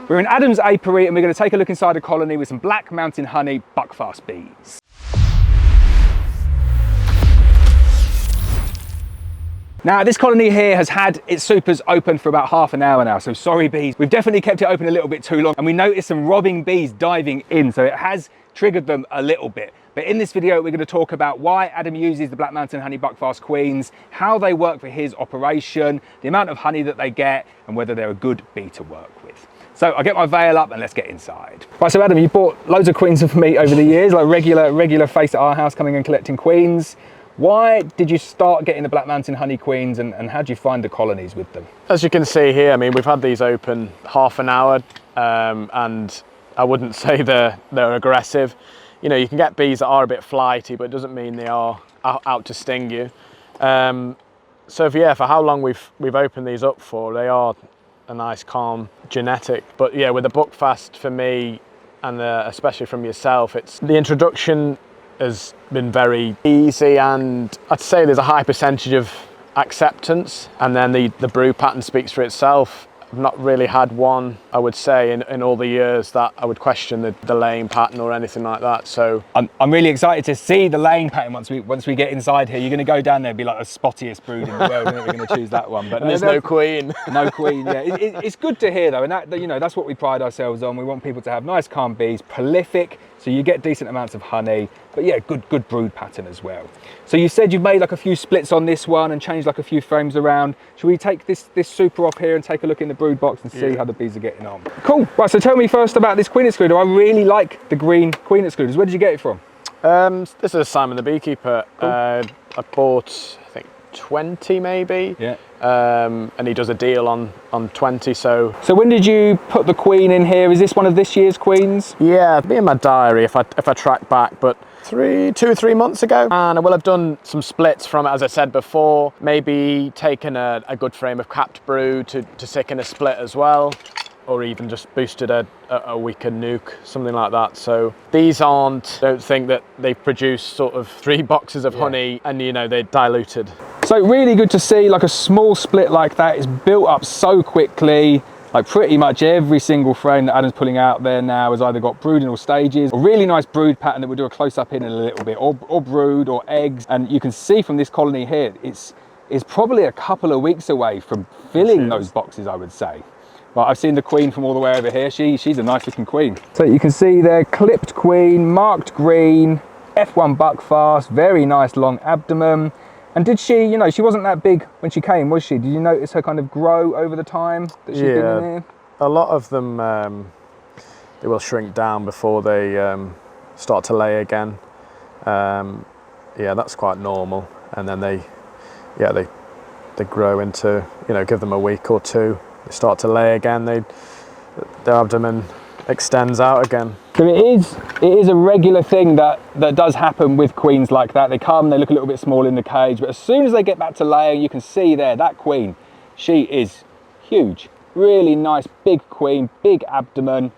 We're in Adam's Apiary and we're going to take a look inside a colony with some Black Mountain Honey Buckfast bees. Now, this colony here has had its supers open for about half an hour now, so sorry bees. We've definitely kept it open a little bit too long, and we noticed some robbing bees diving in, so it has triggered them a little bit. But in this video, we're going to talk about why Adam uses the Black Mountain Honey Buckfast Queens, how they work for his operation, the amount of honey that they get, and whether they're a good bee to work with. So I'll get my veil up and let's get inside. Right, so Adam, you bought loads of queens for me over the years, like regular face at our house coming and collecting queens. Why did you start getting the Black Mountain Honey Queens and how do you find the colonies with them? As you can see here, I mean, we've had these open half an hour and I wouldn't say they're aggressive. You know, you can get bees that are a bit flighty, but it doesn't mean they are out to sting you. So for how long we've opened these up for, they are a nice calm genetic. But yeah, with the Buckfast for me, and especially from yourself, it's the introduction has been very easy, and I'd say there's a high percentage of acceptance, and then the brood pattern speaks for itself. I've not really had one, I would say, in all the years that I would question the laying pattern or anything like that. So I'm really excited to see the laying pattern once we get inside here. You're going to go down there and be like the spottiest brood in the world, and we're going to choose that one. But there's no queen. No queen. Yeah, it's good to hear though, and that's what we pride ourselves on. We want people to have nice, calm bees, prolific, so you get decent amounts of honey. But yeah, good brood pattern as well. So you said you've made like a few splits on this one and changed like a few frames around. Should we take this super off here and take a look in the brood box and see how the bees are getting on? Cool. Right, so tell me first about this queen excluder. I really like the green queen excluders. Where did you get it from? This is Simon the Beekeeper. Cool. I bought, I think, 20 maybe. Yeah. And he does a deal on 20. So when did you put the queen in here? Is this one of this year's queens? Yeah, it'll be in my diary if I track back, but 2 or 3 months ago. And I will have done some splits from it, as I said before, maybe taken a good frame of capped brood to stick in a split as well, or even just boosted a weaker nuke, something like that. So these don't think that they produce sort of 3 boxes of honey and they're diluted. So really good to see like a small split like that. It's built up so quickly. Like pretty much every single frame that Adam's pulling out there now has either got brooding stages, a really nice brood pattern that we'll do a close-up in a little bit, or brood or eggs. And you can see from this colony here, it's probably a couple of weeks away from filling those boxes, I would say. But I've seen the queen from all the way over here. She's a nice looking queen. So you can see there, clipped queen, marked green, F1 Buckfast, very nice long abdomen. And did she, she wasn't that big when she came, was she? Did you notice her kind of grow over the time that she's been in here? A lot of them, they will shrink down before they start to lay again. Yeah, that's quite normal. And then they grow into, give them a week or two, they start to lay again, their abdomen extends out again. So it is a regular thing that does happen with queens like that. They come, they look a little bit small in the cage, but as soon as they get back to laying, you can see there, that queen, she is huge. Really nice, big queen, big abdomen.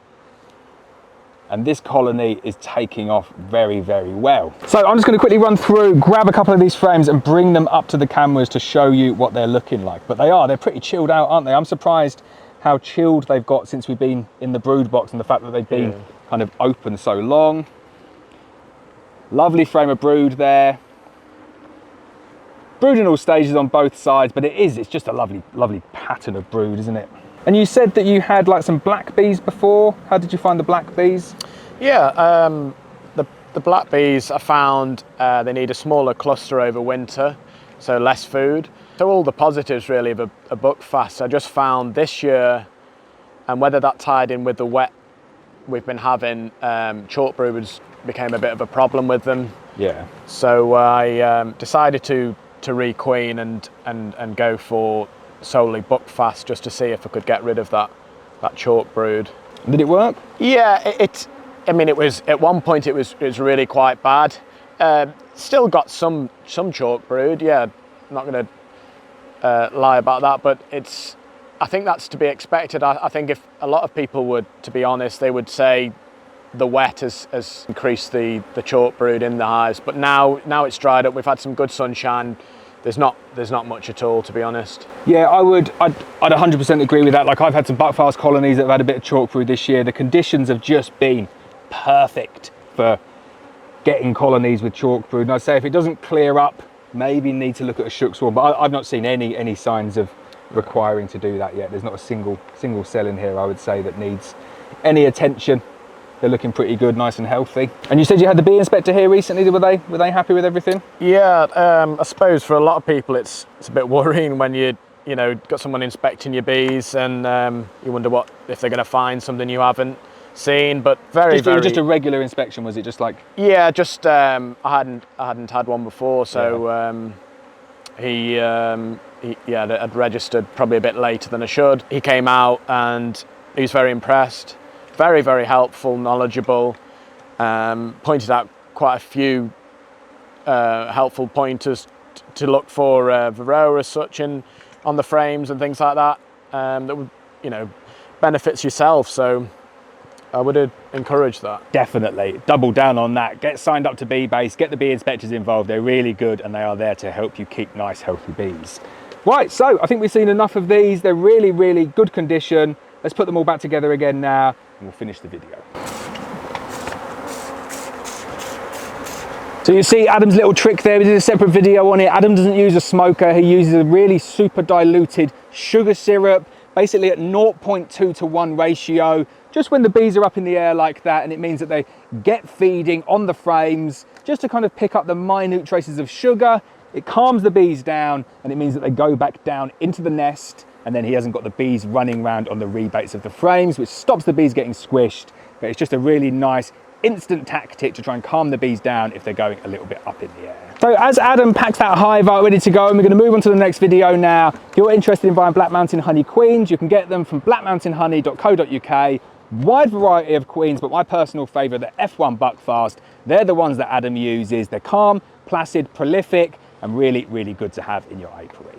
And this colony is taking off very, very well. So I'm just going to quickly run through, grab a couple of these frames and bring them up to the cameras to show you what they're looking like. But they're pretty chilled out, aren't they? I'm surprised how chilled they've got since we've been in the brood box, and the fact that they've been kind of open so long. Lovely frame of brood there. Brood in all stages on both sides, but it's just a lovely pattern of brood, isn't it? And you said that you had like some black bees before. How did you find the black bees? Yeah, the black bees, I found they need a smaller cluster over winter, so less food. So all the positives really of a Buckfast, I just found this year, and whether that tied in with the wet we've been having, chalk broods became a bit of a problem with them. Yeah. So I decided to requeen and go for solely Buckfast, just to see if I could get rid of that chalk brood. Did it work? Yeah, I mean, it was at one point it was really quite bad. Still got some chalk brood. Yeah, not going to lie about that, but I think that's to be expected. I think if a lot of people would, to be honest, they would say the wet has increased the chalk brood in the hives, but now it's dried up. We've had some good sunshine. there's not much at all, to be honest. Yeah, I'd 100% agree with that. Like, I've had some Buckfast colonies that have had a bit of chalk brood this year. The conditions have just been perfect for getting colonies with chalk brood. And I'd say if it doesn't clear up, maybe need to look at a shook swarm. But I've not seen any signs of requiring to do that yet. There's not a single cell in here, I would say, that needs any attention. They're looking pretty good, nice and healthy. And you said you had the bee inspector here recently. Were they happy with everything? Yeah, I suppose for a lot of people it's a bit worrying when you know, got someone inspecting your bees and you wonder if they're going to find something you haven't seen. But just a regular inspection, was it? Just like, yeah, just I hadn't had one before, so yeah. He had registered probably a bit later than I should. He came out and he was very impressed. Very, very helpful, knowledgeable, pointed out quite a few helpful pointers to look for varroa as such on the frames and things like that, that would, you know, benefits yourself. So I would encourage that. Definitely, double down on that. Get signed up to Bee Base, get the bee inspectors involved. They're really good and they are there to help you keep nice, healthy bees. Right, so I think we've seen enough of these. They're really, really good condition. Let's put them all back together again now, and we'll finish the video. So you see Adam's little trick there. We did a separate video on it. Adam doesn't use a smoker. He uses a really super diluted sugar syrup, basically at 0.2 to 1 ratio, just when the bees are up in the air like that, and it means that they get feeding on the frames, just to kind of pick up the minute traces of sugar. It calms the bees down, and it means that they go back down into the nest, and then he hasn't got the bees running around on the rebates of the frames, which stops the bees getting squished. But it's just a really nice instant tactic to try and calm the bees down if they're going a little bit up in the air. So as Adam packs that hive out ready to go, and we're going to move on to the next video now. If you're interested in buying Black Mountain Honey Queens, you can get them from blackmountainhoney.co.uk. Wide variety of queens, but my personal favourite, the F1 Buckfast. They're the ones that Adam uses. They're calm, placid, prolific, and really, really good to have in your apiary.